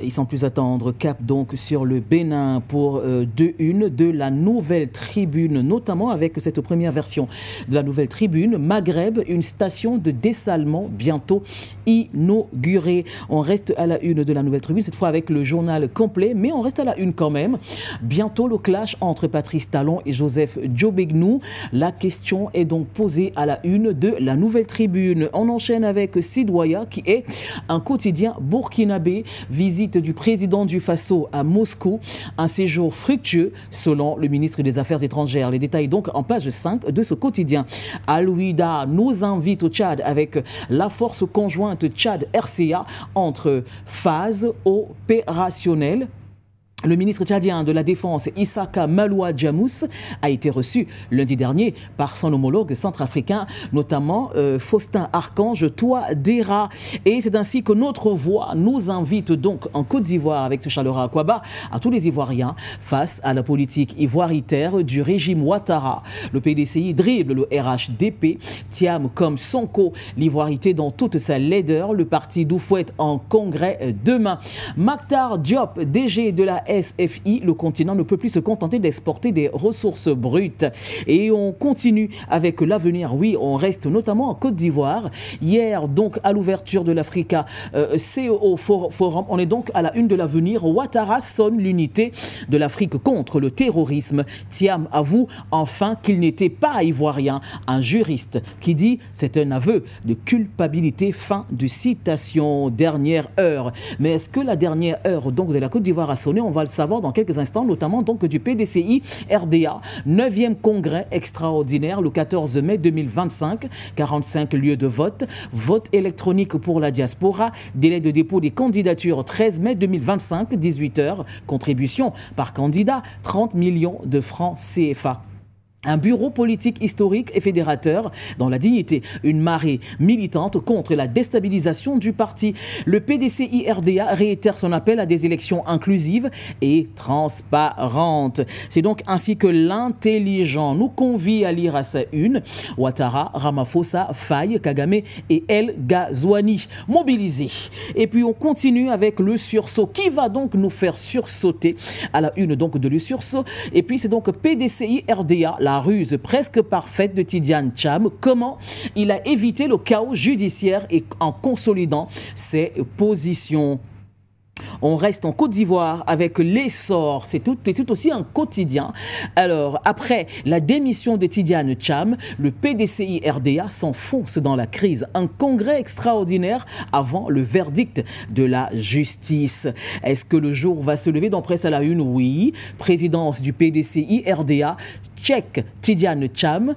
Et sans plus attendre, cap donc sur le Bénin pour 2-1 de la Nouvelle Tribune, notamment avec cette première version de la Nouvelle Tribune. Maghreb, une station de dessalement bientôt inaugurée. On reste à la une de la Nouvelle Tribune, cette fois avec le journal complet, mais on reste à la une quand même. Bientôt le clash entre Patrice Talon et Joseph Djobegnou. La question est donc posée à la une de la Nouvelle Tribune. On enchaîne avec Sidwaya qui est un quotidien burkinabé. Visite du président du Faso à Moscou, un séjour fructueux selon le ministre des Affaires étrangères. Les détails donc en page 5 de ce quotidien. Al-Ouida nous invite au Tchad avec la force conjointe Tchad-RCA entre phases opérationnelles. Le ministre tchadien de la Défense, Issaka Maloua Djamous, a été reçu lundi dernier par son homologue centrafricain, notamment Faustin Archange Touadéra. Et c'est ainsi que notre voix nous invite donc en Côte d'Ivoire, avec ce Chalora Akwaba, à tous les Ivoiriens face à la politique ivoiritaire du régime Ouattara. Le PDCI dribble le RHDP, Thiam comme Sonko, l'ivoirité dans toute sa laideur. Le parti Doufouette en congrès demain. Maktar Diop, DG de la SFI, le continent ne peut plus se contenter d'exporter des ressources brutes. Et on continue avec l'avenir. Oui, on reste notamment en Côte d'Ivoire. Hier, donc, à l'ouverture de l'Africa CEO Forum, on est donc à la une de l'avenir. Ouattara sonne l'unité de l'Afrique contre le terrorisme. Thiam avoue enfin qu'il n'était pas ivoirien. Un juriste qui dit c'est un aveu de culpabilité. Fin de citation. Dernière heure. Mais est-ce que la dernière heure donc de la Côte d'Ivoire a sonné? On va le savoir dans quelques instants, notamment donc du PDCI RDA, 9e congrès extraordinaire le 14 mai 2025, 45 lieux de vote, vote électronique pour la diaspora, délai de dépôt des candidatures 13 mai 2025, 18 heures, contribution par candidat, 30 millions de francs CFA. Un bureau politique historique et fédérateur dans la dignité. Une marée militante contre la déstabilisation du parti. Le PDCI-RDA réitère son appel à des élections inclusives et transparentes. C'est donc ainsi que l'intelligent nous convie à lire à sa une. Ouattara, Ramaphosa, Faye, Kagame et El Ghazouani mobilisés. Et puis on continue avec le sursaut. Qui va donc nous faire sursauter à la une donc de le sursaut? Et puis c'est donc PDCI-RDA, la ruse presque parfaite de Tidiane Cham. Comment il a évité le chaos judiciaire et en consolidant ses positions. On reste en Côte d'Ivoire avec l'essor, c'est tout aussi un quotidien. Alors, après la démission de Tidiane Cham, le PDCI-RDA s'enfonce dans la crise. Un congrès extraordinaire avant le verdict de la justice. Est-ce que le jour va se lever dans Presse à la Une? Oui. Présidence du PDCI-RDA, check Tidiane Cham.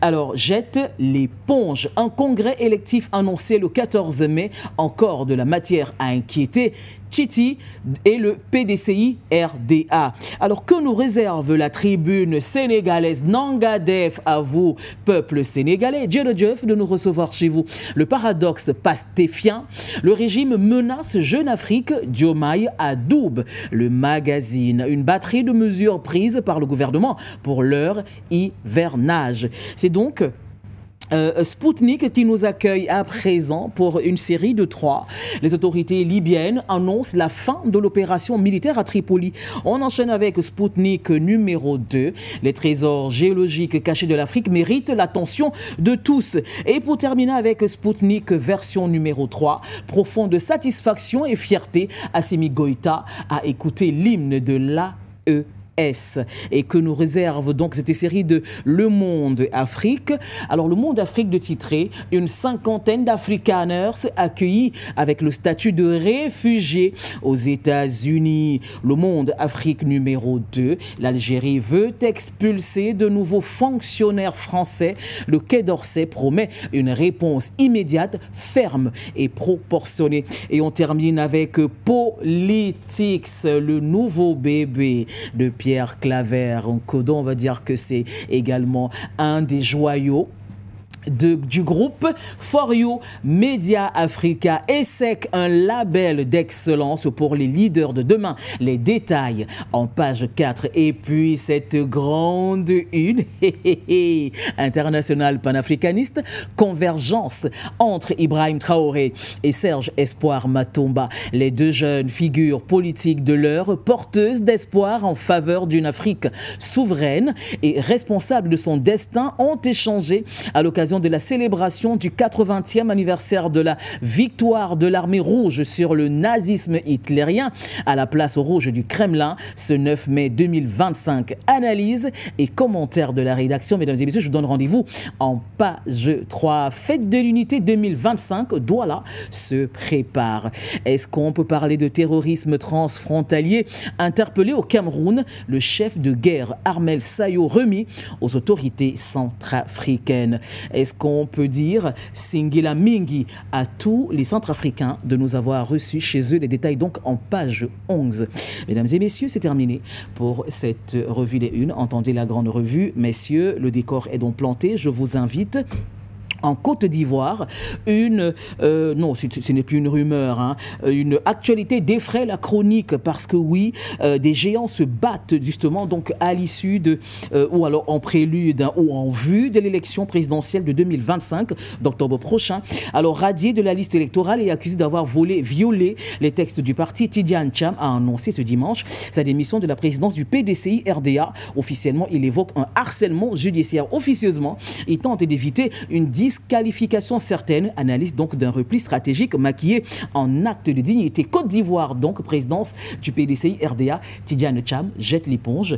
Alors, jette l'éponge. Un congrès électif annoncé le 14 mai, encore de la matière à inquiéter. Titi et le PDCI-RDA. Alors, que nous réserve la tribune sénégalaise? Nangadef à vous, peuple sénégalais. Djedjedjef de nous recevoir chez vous. Le paradoxe pastéfien. Le régime menace Jeune Afrique. Diomaye adoube le magazine. Une batterie de mesures prises par le gouvernement pour leur hivernage. C'est donc Spoutnik qui nous accueille à présent pour une série de 3. Les autorités libyennes annoncent la fin de l'opération militaire à Tripoli. On enchaîne avec Spoutnik numéro 2. Les trésors géologiques cachés de l'Afrique méritent l'attention de tous. Et pour terminer avec Spoutnik version numéro 3, profonde satisfaction et fierté, Assimi Goïta a écouté l'hymne de l'AE. Et que nous réserve donc cette série de Le Monde Afrique. Alors le Monde Afrique de titrer une 50aine d'Afrikaners accueillis avec le statut de réfugiés aux États-Unis. Le Monde Afrique numéro 2. L'Algérie veut expulser de nouveaux fonctionnaires français. Le Quai d'Orsay promet une réponse immédiate, ferme et proportionnée. Et on termine avec Politics, le nouveau bébé de Pierre Claver. En codon, on va dire que c'est également un des joyaux du groupe For You Media Africa, ESSEC, un label d'excellence pour les leaders de demain. Les détails en page 4. Et puis cette grande une internationale panafricaniste, convergence entre Ibrahim Traoré et Serge Espoir Matomba. Les deux jeunes figures politiques de l'heure, porteuses d'espoir en faveur d'une Afrique souveraine et responsable de son destin, ont échangé à l'occasion de la célébration du 80e anniversaire de la victoire de l'armée rouge sur le nazisme hitlérien à la place rouge du Kremlin ce 9 mai 2025. Analyse et commentaires de la rédaction. Mesdames et messieurs, je vous donne rendez-vous en page 3. Fête de l'unité 2025, Douala se prépare. Est-ce qu'on peut parler de terrorisme transfrontalier? Interpellé au Cameroun, le chef de guerre Armel Sayo remis aux autorités centrafricaines. Est-ce qu'on peut dire Singila Mingi à tous les Centrafricains de nous avoir reçus chez eux? Les détails donc en page 11. Mesdames et messieurs, c'est terminé pour cette revue des Unes. Entendez la grande revue. Messieurs, le décor est donc planté. Je vous invite en Côte d'Ivoire, non, ce n'est plus une rumeur, hein, une actualité défraie la chronique parce que oui, des géants se battent justement donc à l'issue de, ou alors en prélude hein, ou en vue de l'élection présidentielle de 2025, d'octobre prochain. Alors radié de la liste électorale et accusé d'avoir violé les textes du parti, Tidiane Cham a annoncé ce dimanche sa démission de la présidence du PDCI RDA. Officiellement, il évoque un harcèlement judiciaire. Officieusement, il tente d'éviter une disqualification certaine, analyse donc d'un repli stratégique maquillé en acte de dignité. Côte d'Ivoire, donc présidence du PDCI RDA, Tidiane Cham jette l'éponge.